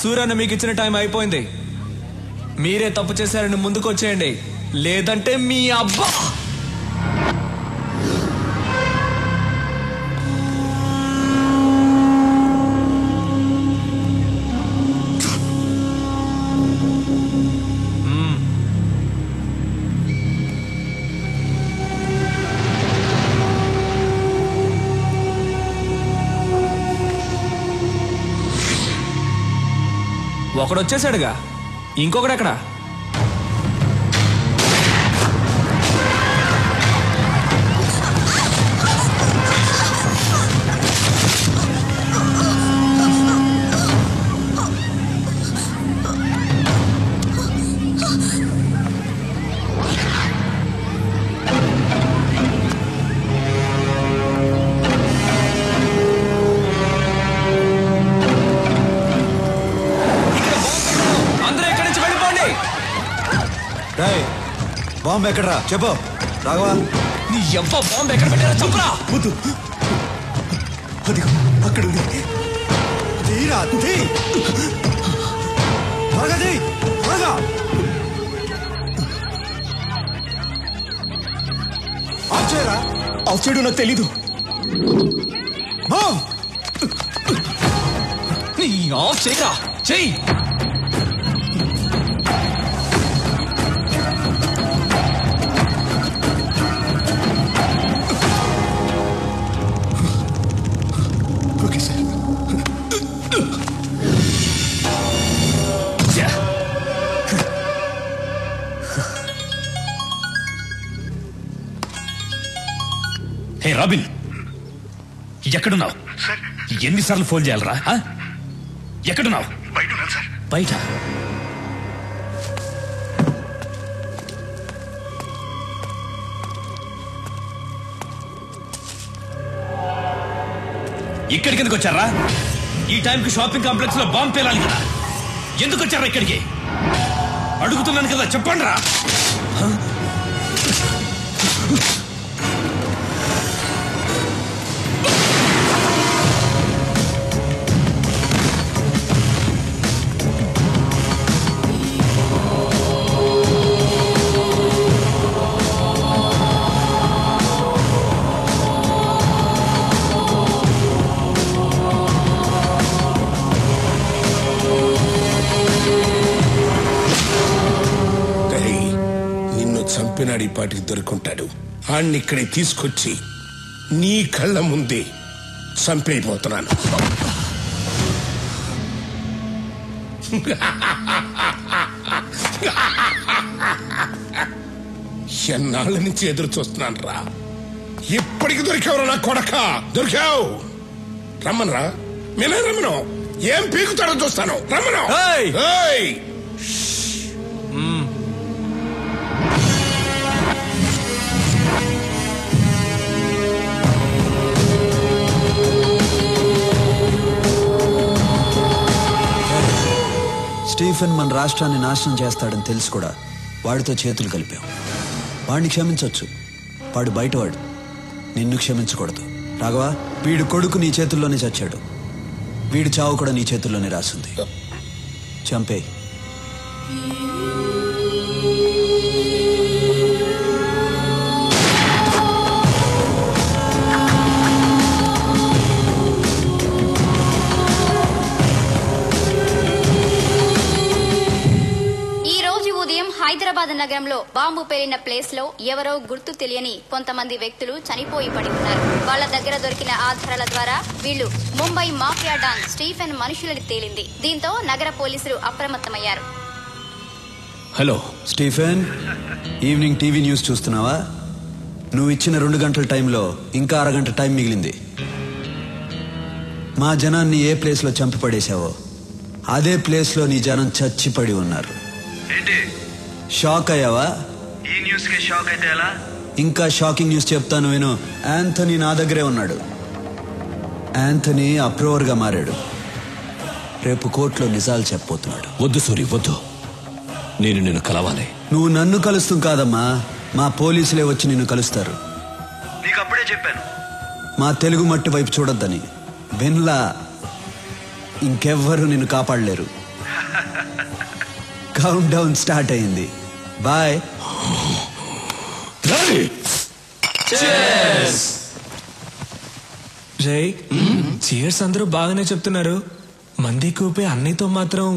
సూర్యన్న మీకు ఇచ్చిన టైం అయిపోయింది. మీరే తప్పు చేశారని ముందుకు వచ్చేయండి, లేదంటే మీ అబ్బా. ఒకడు వచ్చేసాడుగా, ఇంకొకడు ఎక్కడ? బాంబు ఎక్కడరా చెప్పు రాఘవా. నీ ఎవ్వ బాంబు ఎక్కడ పెట్టారా చెప్పరా. వద్దు, అది అక్కడ ఉంది. తీరా తీ త్వరగా తీ త్వరగా. ఆఫ్ చేయరా. ఆఫ్ చేయడం నాకు తెలీదు. నీ ఆఫ్ చేయరా, చెయ్యి. హే రాబిన్, ఎక్కడున్నావు? ఎన్నిసార్లు ఫోన్ చేయాలరా? ఎక్కడున్నావు? బయట. ఇక్కడికి ఎందుకు వచ్చారా? ఈ టైంకి షాపింగ్ కాంప్లెక్స్ లో బాంబు పేలాలి కదా. ఎందుకు వచ్చారా ఇక్కడికి? అడుగుతున్నాను కదా, చెప్పండి రా. చంపినాడు, ఈ పాటికి దొరుకుంటాడు. ఆడిని ఇక్కడే తీసుకొచ్చి నీ కళ్ళ ముందే చంపైపోతున్నాను. ఎన్నాళ్ళ నుంచి ఎదురు చూస్తున్నాను రా. ఎప్పటికి దొరికావురా నా కొడక? దొరికావు. రమ్మనరా, నేనే రమ్మను. ఏం పీకుతాడో చూస్తాను. రమ్మను. స్టీఫెన్ మన రాష్ట్రాన్ని నాశనం చేస్తాడని తెలుసు కూడా వాడితో చేతులు కలిపాం. వాడిని క్షమించవచ్చు, వాడు బయటవాడు. నిన్ను క్షమించకూడదు రాఘవా. వీడు కొడుకు నీ చేతుల్లోనే చచ్చాడు, వీడి చావు కూడా నీ చేతుల్లోనే రాసింది. చంపేయ్. హైదరాబాద్ నగరంలో బాంబు పేలిన ప్లేస్ లో ఎవరో గుర్తు తెలియని కొంతమంది వ్యక్తులు చనిపోయి పడి ఉన్నారు. వాళ్ల దగ్గర దొరికిన ఆధారాల ద్వారా వీళ్లు ముంబై మాఫియా డాన్ స్టీఫెన్ మనుషులని తేలింది. దీంతో నగర పోలీసులు అప్రమత్తమయ్యారు. Hello Stephen, evening TV news చూస్తున్నావా? నువ్వు ఇచ్చిన 2 గంటల టైంలో ఇంకా అరగంట టైం మిగిలింది. మా జనాన్ని ఏ ప్లేస్ లో చంపి పడేశావో అదే ప్లేస్ లో నీ జనం చచ్చిపడి ఉన్నారు. షాక్ అయ్యావా? ఈ న్యూస్ కి షాక్ అయితే ఎలా? ఇంకా షాకింగ్ న్యూస్ చెప్తాను విను. యాంథనీ నా దగ్గరే ఉన్నాడు. యాంథనీ అప్రూవర్ గా మారాడు. రేపు కోర్టులో నిజాలు చెప్పబోతున్నాడు. వద్దు సూరి, వద్దు. నేను నిన్ను కలవాలి. నువ్వు నన్ను కలుస్తూ కాదమ్మా, మా పోలీసులే వచ్చి నిన్ను కలుస్తారు. నీకు అప్పుడే చెప్పాను మా తెలుగు మట్టి వైపు చూడొద్దని. విన్లా ఇంకెవ్వరూ నిన్ను కాపాడలేరు. కౌంట్ డౌన్ స్టార్ట్ అయింది. బాయ్. రే చీర్స్ అందరూ బాగానే చెప్తున్నారు. మంది కూపే అన్నయ్యతో మాత్రం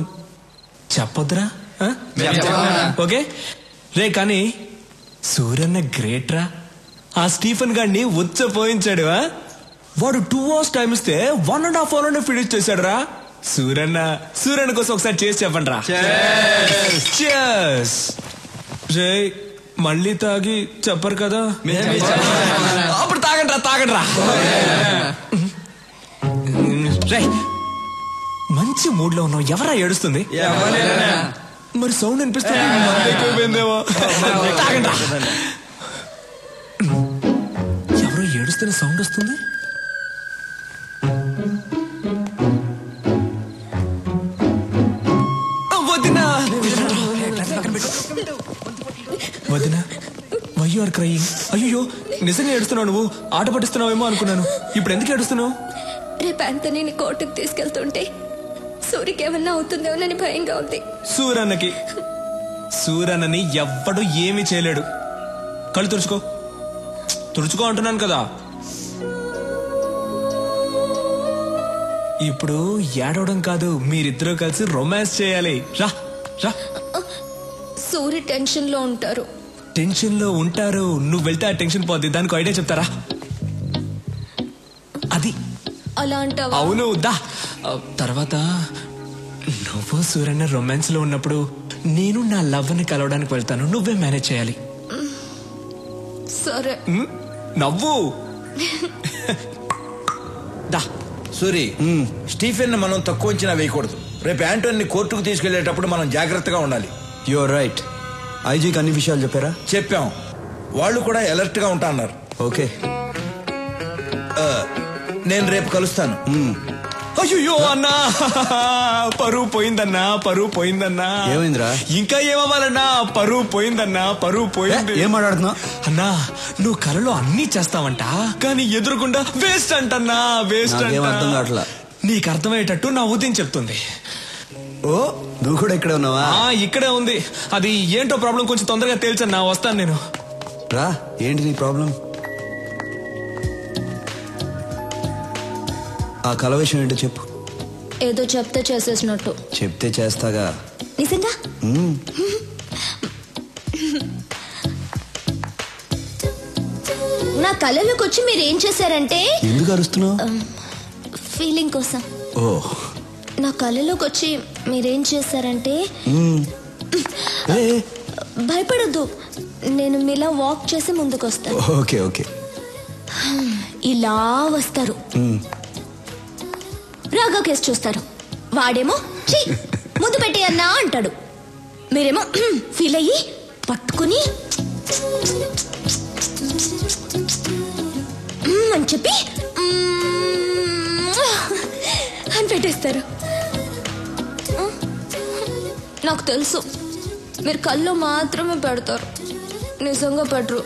చెప్పొద్దురా. ఓకే రే, కానీ సూరన్న గ్రేట్ రా. ఆ స్టీఫెన్ గాడిని ఉచ్చపోయించాడు. వాడు 2 hours టైం ఇస్తే 1.5 hour ఫినిష్ చేశాడు రా. సూరన్న కోసం ఒకసారి చేసి చెప్పండి రా. రే మళ్ళీ తాగి చెప్పరు కదా. అప్పుడు తాగండి రా. రే మంచి మూడ్ లో ఉన్నావు. ఎవరా ఏడుస్తుంది? మరి సౌండ్ అనిపిస్తుంది. తాగండి రా. ఎవరో ఏడుస్తున్న సౌండ్ వస్తుంది. వదినా వై యు ఆర్ క్రయింగ్? అయ్యో నిజంగా ఏడుస్తున్నావు. నువ్వు ఆట పట్టిస్తున్నావేమో అనుకున్నాను. ఇప్పుడు ఎందుకు ఏడుస్తున్నావు? రేపు ఆంటనీని కోర్టుకు తీసుకెళ్తుంటే సూరికి ఏమన్నా అవుతుందేమోనని భయంగా ఉంది. సూరన్నని ఎవ్వడు ఏమీ చేయలేడు. కళ్ళు తుడుచుకో అంటున్నాను కదా. ఇప్పుడు ఏడవడం కాదు, మీరిద్దరూ కలిసి రొమాన్స్ చేయాలి. రా రా. సూరి టెన్షన్ లో ఉంటారు. నువ్వు వెళ్తే ఆ టెన్షన్ పోద్ది. దానికి ఐడియా చెప్తారా? అది అలా అంటావా? అవును దా. తర్వాత నువ్వు సూరన్న రొమాన్స్ లో ఉన్నప్పుడు నేను నా లవ్ ని కలవడానికి వెళ్తాను. నువ్వే మేనేజ్ చేయాలి. సరే. నవ్వు. దా. సూరి, స్టీఫెన్ మనం తక్కువ అంచనా వేయకూడదు. రేపు యాంటోని కోర్టుకు తీసుకెళ్లేటప్పుడు మనం జాగ్రత్తగా ఉండాలి. You are right. ఐజీకి అన్ని విషయాలు చెప్పారా? చెప్పాం. వాళ్ళు కూడా అలర్ట్ గా ఉంటా అన్నారు. ఓకే, నేను రేపు కలుస్తాను. అయ్యో అన్నా, పరువు పోయిందన్నా. ఏమైందిరా? ఇంకా ఏమవ్వాలన్నా? పరువు పోయింది. ఏం మాట్లాడుతున్నావు అన్నా? నువ్వు కలలో అన్ని చేస్తావంట, కానీ ఎదురుకుండా వేస్ట్ అంటన్నా. అర్థం కావట్లా. నీకు అర్థమయ్యేటట్టు నా ఉదయం చెప్తుంది. ఓ, నువ్వు కూడా ఇక్కడే ఉన్నావా? ఇక్కడే ఉంది. అది ఏంటో ప్రాబ్లం కొంచెం తొందరగా తేల్చన్నా. వస్తాను నేను. రా. ఏంటి నీ ప్రాబ్లం? ఆ కల విషయం ఏంటో చెప్పు. ఏదో చెప్తే చేసేసినట్టు. చెప్తే చేస్తాగా. నిజంగా? నా కళలోకి వచ్చి మీరు ఏం చేశారంటే. ఎందుకు అరుస్తున్నావు? ఫీలింగ్ కోసం. ఓ. నా కళలోకి వచ్చి మీరేం చేశారంటే. భయపడద్దు, నేను మీలా వాక్ చేసి ముందుకు వస్తాను. Okay okay. ఇలా వస్తారు. రాగా కేసు చూస్తారు. వాడేమో ఛీ ముందు పెట్టి అన్నా అంటాడు. మీరేమో ఫీల్ అయ్యి పట్టుకుని అని చెప్పి అని పెట్టేస్తారు. నాకు తెలుసు మీరు కళ్ళు మాత్రమే పెడతారు, నిజంగా పెట్టరు.